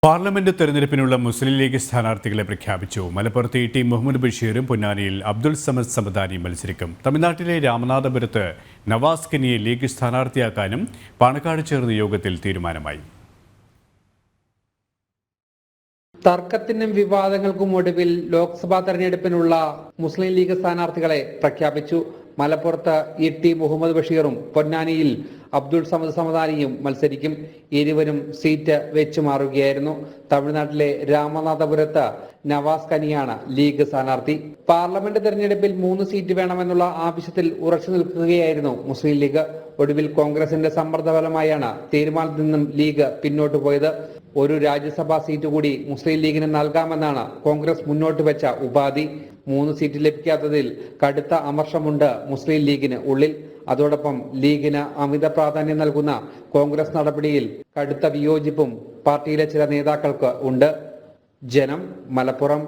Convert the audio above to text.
Parliament തെരഞ്ഞെടുപ്പിനുള്ള മുസ്ലിം league സ്ഥാനാർത്ഥികളെ പ്രഖ്യാപിച്ചു. മലപ്പുറത്ത് ടി മുഹമ്മദ് ബഷീറും പൊന്നാനിയിൽ അബ്ദുൾ സമദ് സമദാനിയും മത്സരിക്കും. തമിഴ്നാട്ടിലെ രാമനാഥപുരത്ത് നവാസ് കനിയെ ലീഗ് സ്ഥാനാർത്ഥിയാക്കാനും പാണക്കാട് ചേർന്ന യോഗത്തിൽ തീരുമാനമായി. തർക്കത്തിനും വിവാദങ്ങൾക്കും ഒടുവിൽ ലോക്സഭാ തെരഞ്ഞെടുപ്പിനുള്ള മുസ്ലിം ലീഗ് സ്ഥാനാർത്ഥികളെ പ്രഖ്യാപിച്ചു. മലപ്പുറത്ത് ടി മുഹമ്മദ് ബഷീറും പൊന്നാനിയിൽ അബ്ദുൾ സമദ് സമദാനിയും മത്സരിക്കും. ഇരുവരും സീറ്റ് വെച്ചുമാറുകയായിരുന്നു. തമിഴ്നാട്ടിലെ രാമനാഥപുരത്ത് നവാസ് കനിയാണ് ലീഗ് സ്ഥാനാർത്ഥി. പാർലമെന്റ് തെരഞ്ഞെടുപ്പിൽ 3 സീറ്റ് വേണമെന്നുള്ള ആവശ്യത്തിൽ ഉറച്ചു നിൽക്കുകയായിരുന്നു മുസ്ലിം ലീഗ്. ഒടുവിൽ കോൺഗ്രസിന്റെ സമ്മർദ്ദഫലമായാണ് തീരുമാനത്തിൽ നിന്നും ലീഗ് പിന്നോട്ട് പോയത്. ഒരു രാജ്യസഭാ സീറ്റ് കൂടി മുസ്ലിം ലീഗിന് നൽകാമെന്നാണ് കോൺഗ്രസ് മുന്നോട്ട് വെച്ച ഉപാധി. 3 സീറ്റ് ലഭിക്കാത്തതിൽ കടുത്ത അമർഷമുണ്ട് മുസ്ലിം ലീഗിന് ഉള്ളിൽ. അതോടൊപ്പം ലീഗിന് അമിത പ്രാധാന്യം നൽകുന്ന കോൺഗ്രസ് നടപടിയിൽ കടുത്ത വിയോജിപ്പും പാർട്ടിയിലെ ചില നേതാക്കൾക്ക് ഉണ്ട്. ജനം, മലപ്പുറം.